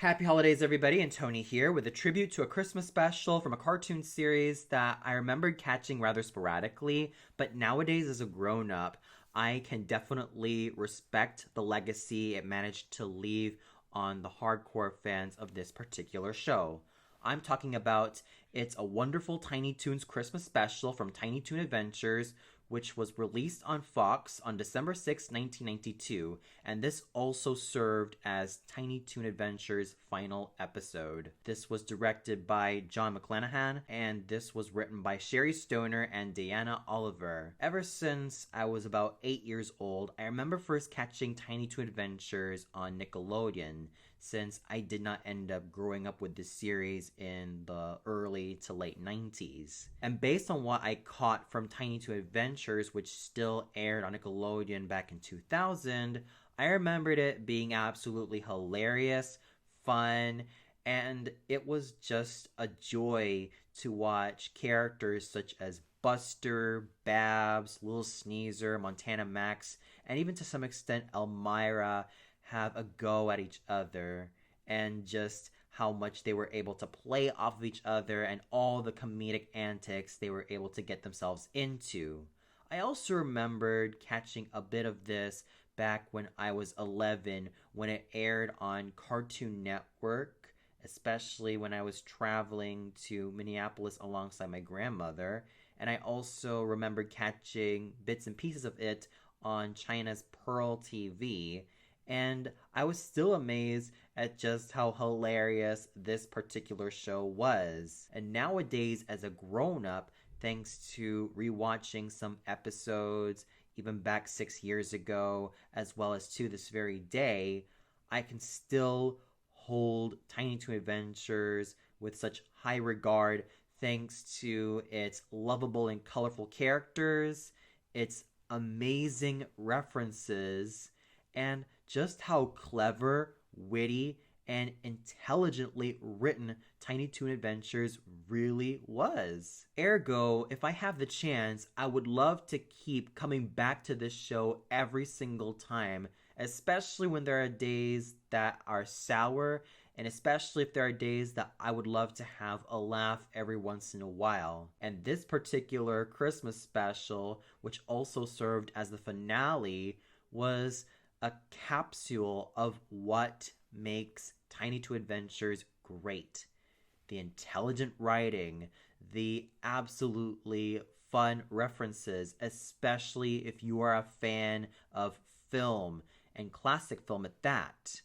Happy holidays, everybody, and Tony here with a tribute to a Christmas special from a cartoon series that I remembered catching rather sporadically, but nowadays as a grown up, I can definitely respect the legacy it managed to leave on the hardcore fans of this particular show. I'm talking about It's a Wonderful Tiny Toons Christmas special from Tiny Toon Adventures, which was released on Fox on December 6, 1992, and this also served as Tiny Toon Adventures' final episode. This was directed by John McClanahan, and this was written by Sherry Stoner and Diana Oliver. Ever since I was about 8 years old, I remember first catching Tiny Toon Adventures on Nickelodeon, since I did not end up growing up with this series in the early to late 90s. And based on what I caught from Tiny Toon Adventures, which still aired on Nickelodeon back in 2000, I remembered it being absolutely hilarious, fun, and it was just a joy to watch characters such as Buster, Babs, Little Sneezer, Montana Max, and even to some extent Elmira have a go at each other, and just how much they were able to play off of each other and all the comedic antics they were able to get themselves into. I also remembered catching a bit of this back when I was 11 when it aired on Cartoon Network, especially when I was traveling to Minneapolis alongside my grandmother. And I also remembered catching bits and pieces of it on China's Pearl TV. And I was still amazed at just how hilarious this particular show was. And nowadays, as a grown up, thanks to rewatching some episodes, even back 6 years ago, as well as to this very day, I can still hold Tiny Toon Adventures with such high regard thanks to its lovable and colorful characters, its amazing references, and just how clever, witty, and intelligently written Tiny Toon Adventures really was. Ergo, if I have the chance, I would love to keep coming back to this show every single time, especially when there are days that are sour, and especially if there are days that I would love to have a laugh every once in a while. And this particular Christmas special, which also served as the finale, was a capsule of what makes Tiny Toon Adventures great. The intelligent writing, the absolutely fun references, especially if you are a fan of film and classic film at that,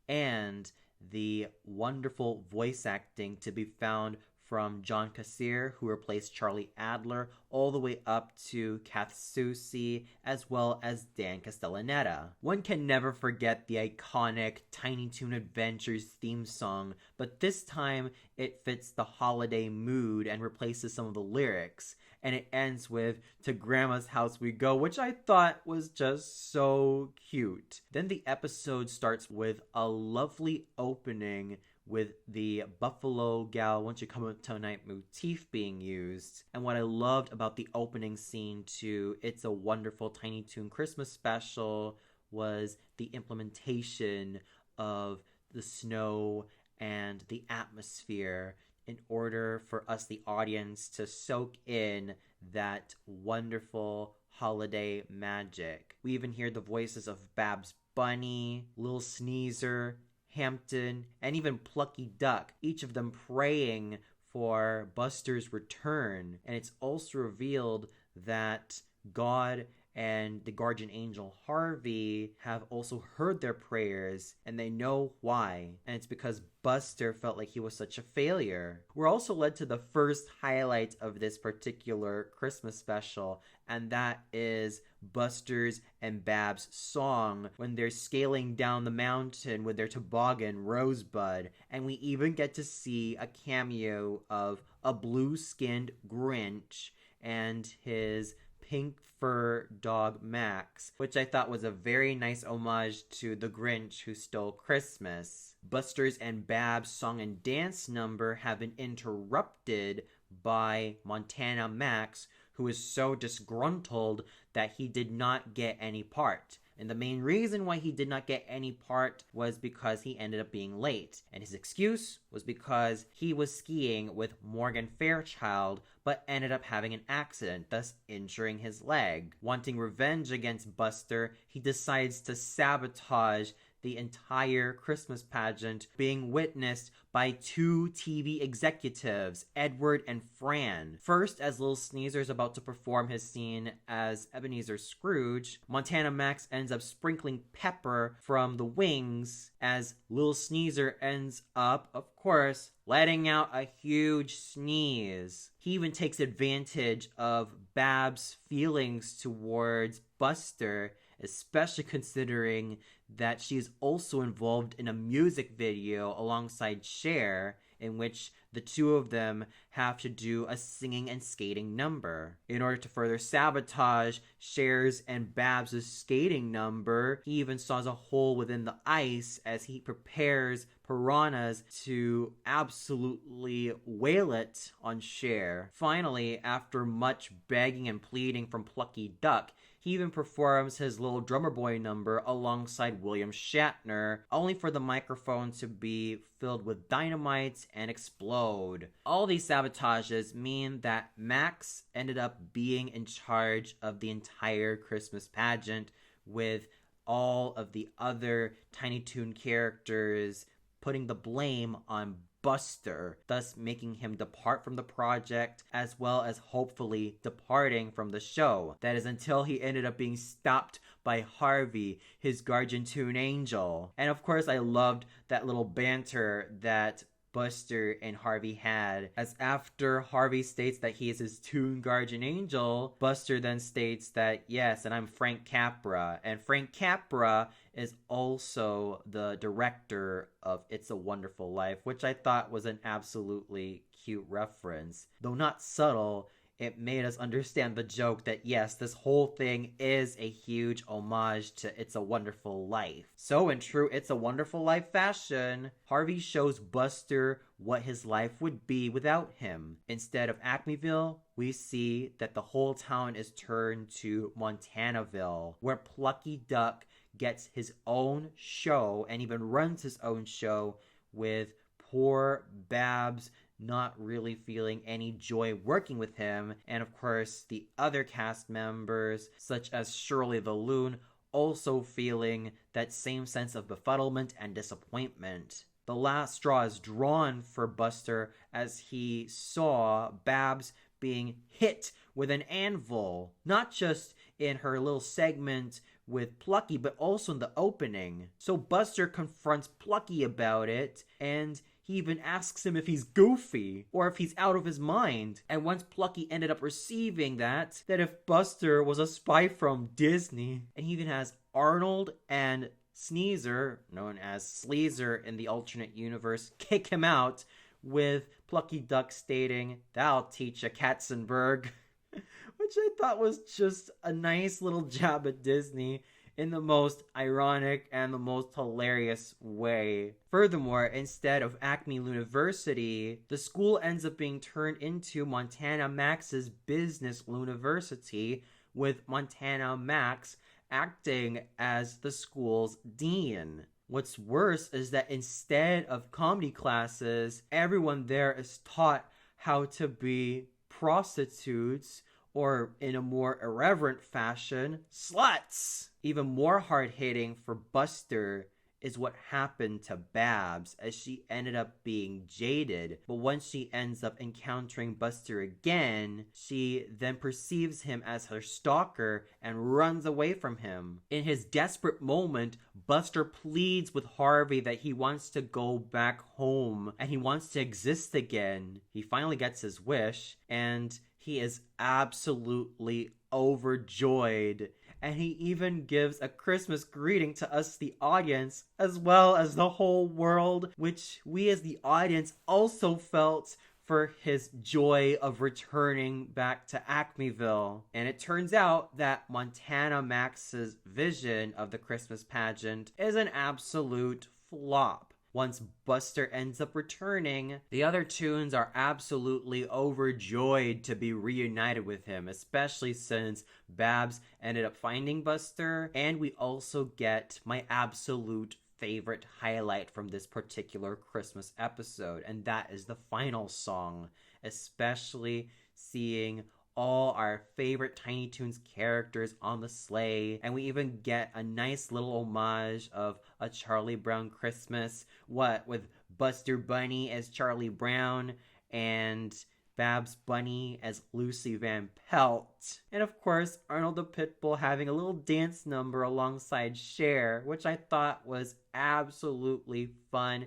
and the wonderful voice acting to be found from John Kassir, who replaced Charlie Adler, all the way up to Kath Soucie, as well as Dan Castellaneta. One can never forget the iconic Tiny Toon Adventures theme song, but this time it fits the holiday mood and replaces some of the lyrics. And it ends with "To Grandma's House We Go," which I thought was just so cute. Then the episode starts with a lovely opening with the Buffalo Gal Won't You Come Out Tonight motif being used. And what I loved about the opening scene to It's a Wonderful Tiny Toon Christmas special was the implementation of the snow and the atmosphere in order for us, the audience, to soak in that wonderful holiday magic. We even hear the voices of Babs Bunny, Lil Sneezer, Hampton, and even Plucky Duck, each of them praying for Buster's return. And it's also revealed that God and the guardian angel Harvey have also heard their prayers, and they know why. And it's because Buster felt like he was such a failure. We're also led to the first highlight of this particular Christmas special, and that is Buster's and Babs' song when they're scaling down the mountain with their toboggan Rosebud. And we even get to see a cameo of a blue-skinned Grinch and his pink fur dog Max, which I thought was a very nice homage to the Grinch Who Stole Christmas. Buster's and Babs' song and dance number have been interrupted by Montana Max, who is so disgruntled that he did not get any part. And the main reason why he did not get any part was because he ended up being late. And his excuse was because he was skiing with Morgan Fairchild, but ended up having an accident, thus injuring his leg. Wanting revenge against Buster, he decides to sabotage the entire Christmas pageant, being witnessed by two TV executives, Edward and Fran. First, as Little Sneezer is about to perform his scene as Ebenezer Scrooge, Montana Max ends up sprinkling pepper from the wings as Little Sneezer ends up, of course, letting out a huge sneeze. He even takes advantage of Babs' feelings towards Buster, especially considering that she is also involved in a music video alongside Cher, in which the two of them have to do a singing and skating number. In order to further sabotage Cher's and Babs' skating number, he even saws a hole within the ice as he prepares piranhas to absolutely wail it on Cher. Finally, after much begging and pleading from Plucky Duck, he even performs his little drummer boy number alongside William Shatner, only for the microphone to be filled with dynamite and explode. All these sabotages mean that Max ended up being in charge of the entire Christmas pageant, with all of the other Tiny Toon characters putting the blame on Buster, thus making him depart from the project, as well as hopefully departing from the show. That is until he ended up being stopped by Harvey, his guardian toon angel. And of course, I loved that little banter that Buster and Harvey had, as after Harvey states that he is his toon guardian angel, Buster then states that, yes, and I'm Frank Capra. And Frank Capra is also the director of It's a Wonderful Life, which I thought was an absolutely cute reference. Though not subtle, it made us understand the joke that yes, this whole thing is a huge homage to It's a Wonderful Life. So in true It's a Wonderful Life fashion, Harvey shows Buster what his life would be without him. Instead of Acmeville, we see that the whole town is turned to Montanaville, where Plucky Duck gets his own show and even runs his own show, with poor Babs not really feeling any joy working with him, and of course the other cast members such as Shirley the Loon also feeling that same sense of befuddlement and disappointment. The last straw is drawn for Buster as he saw Babs being hit with an anvil, not just in her little segment with Plucky, but also in the opening. So Buster confronts Plucky about it, and he even asks him if he's goofy or if he's out of his mind. And once Plucky ended up receiving that if Buster was a spy from Disney, and he even has Arnold and Sneezer, known as Sleazer in the alternate universe, kick him out, with Plucky Duck stating, "That'll teach ya, Katzenberg," which I thought was just a nice little jab at Disney in the most ironic and the most hilarious way. Furthermore, instead of Acme University, the school ends up being turned into Montana Max's Business University, with Montana Max acting as the school's dean. What's worse is that instead of comedy classes, everyone there is taught how to be prostitutes, or in a more irreverent fashion, sluts. Even more hard-hitting for Buster is what happened to Babs, as she ended up being jaded. But once she ends up encountering Buster again, she then perceives him as her stalker and runs away from him. In his desperate moment, Buster pleads with Harvey that he wants to go back home and he wants to exist again. He finally gets his wish, and he is absolutely overjoyed. And he even gives a Christmas greeting to us, the audience, as well as the whole world, which we as the audience also felt for his joy of returning back to Acmeville. And it turns out that Montana Max's vision of the Christmas pageant is an absolute flop. once Buster ends up returning, the other Toons are absolutely overjoyed to be reunited with him, especially since Babs ended up finding Buster. And we also get my absolute favorite highlight from this particular Christmas episode, and that is the final song, especially seeing all our favorite Tiny Toons characters on the sleigh. And we even get a nice little homage of a Charlie Brown Christmas, with Buster Bunny as Charlie Brown and Babs Bunny as Lucy Van Pelt. And of course, Arnold the Pitbull having a little dance number alongside Cher, which I thought was absolutely fun.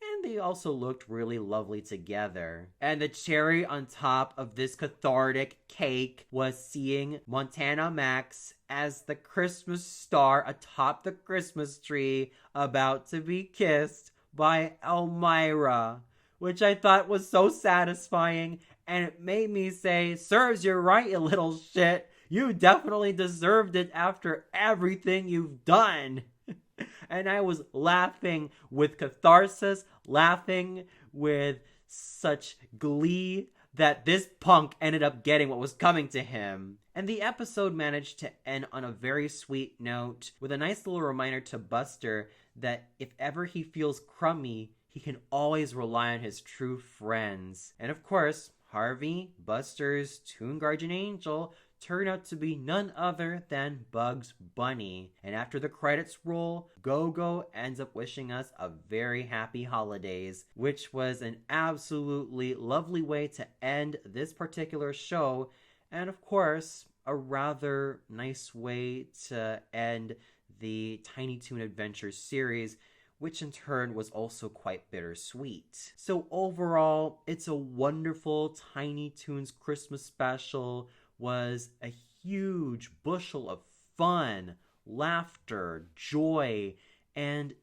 And they also looked really lovely together. And the cherry on top of this cathartic cake was seeing Montana Max as the Christmas star atop the Christmas tree, about to be kissed by Elmira, which I thought was so satisfying. And it made me say, serves you right, you little shit. You definitely deserved it after everything you've done. And I was laughing with catharsis, laughing with such glee that this punk ended up getting what was coming to him. And the episode managed to end on a very sweet note, with a nice little reminder to Buster that if ever he feels crummy, he can always rely on his true friends. And of course, Harvey, Buster's Toon Guardian Angel, turned out to be none other than Bugs Bunny. And after the credits roll, Go-Go ends up wishing us a very happy holidays, which was an absolutely lovely way to end this particular show. And of course, a rather nice way to end the Tiny Toon Adventures series, which in turn was also quite bittersweet. So overall, it's a wonderful Tiny Toons Christmas special. Was a huge bushel of fun, laughter, joy, and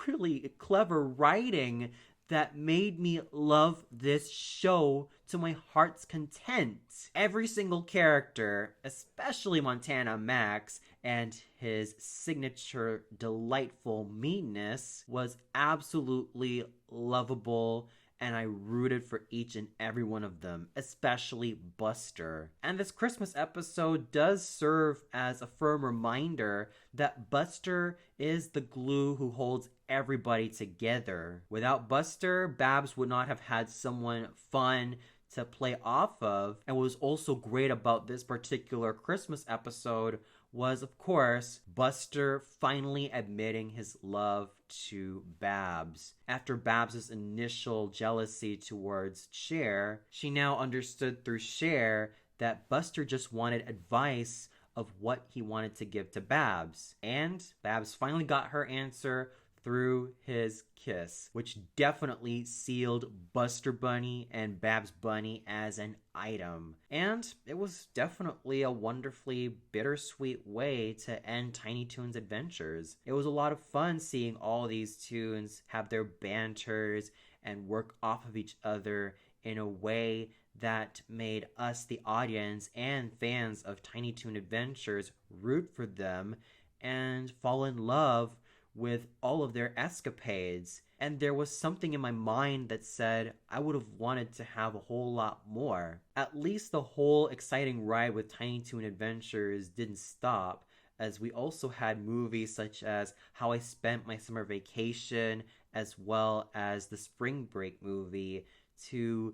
really clever writing that made me love this show to my heart's content. Every single character, especially Montana Max and his signature delightful meanness, was absolutely lovable, and I rooted for each and every one of them, especially Buster. And this Christmas episode does serve as a firm reminder that Buster is the glue who holds everybody together. Without Buster, Babs would not have had someone fun to play off of. And what was also great about this particular Christmas episode was, of course, Buster finally admitting his love to Babs. After Babs' initial jealousy towards Cher, she now understood through Cher that Buster just wanted advice of what he wanted to give to Babs. And Babs finally got her answer through his kiss, which definitely sealed Buster Bunny and Babs Bunny as an item. And it was definitely a wonderfully bittersweet way to end Tiny Toons Adventures. It was a lot of fun seeing all these Toons have their banters and work off of each other in a way that made us, the audience and fans of Tiny Toon Adventures, root for them and fall in love with all of their escapades. And there was something in my mind that said I would have wanted to have a whole lot more. At least the whole exciting ride with Tiny Toon Adventures didn't stop, as we also had movies such as How I Spent My Summer Vacation, as well as the Spring Break movie, to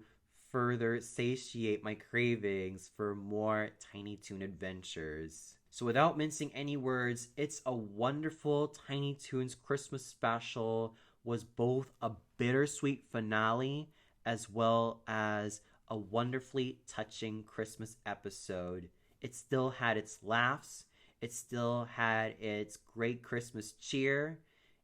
further satiate my cravings for more Tiny Toon Adventures. So without mincing any words, it's a wonderful Tiny Toons Christmas special. Was both a bittersweet finale as well as a wonderfully touching Christmas episode. It still had its laughs. It still had its great Christmas cheer.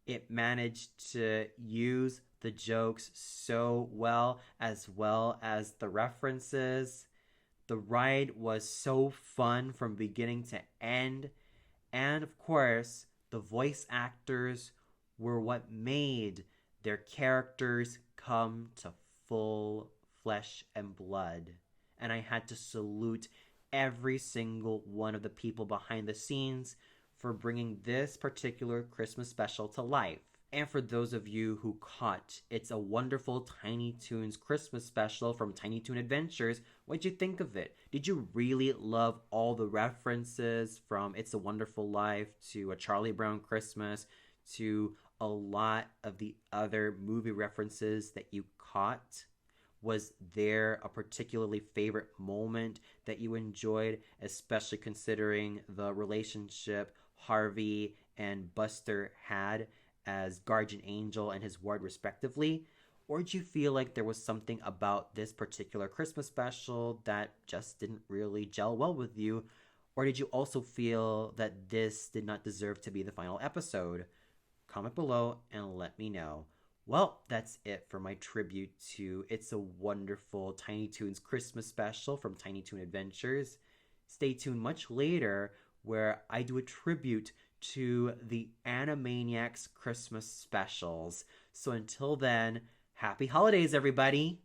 It managed to use the jokes so well as the references. The ride was so fun from beginning to end. And of course, the voice actors were what made their characters come to full flesh and blood. And I had to salute every single one of the people behind the scenes for bringing this particular Christmas special to life. And for those of you who caught It's a Wonderful Tiny Toons Christmas special from Tiny Toon Adventures, what'd you think of it? Did you really love all the references from It's a Wonderful Life to A Charlie Brown Christmas to a lot of the other movie references that you caught? Was there a particularly favorite moment that you enjoyed, especially considering the relationship Harvey and Buster had as guardian angel and his ward, respectively? Or did you feel like there was something about this particular Christmas special that just didn't really gel well with you? Or did you also feel that this did not deserve to be the final episode? Comment below and let me know. Well, that's it for my tribute to It's a Wonderful Tiny Toons Christmas special from Tiny Toon Adventures. Stay tuned much later where I do a tribute to the Animaniacs Christmas specials. So until then, happy holidays, everybody!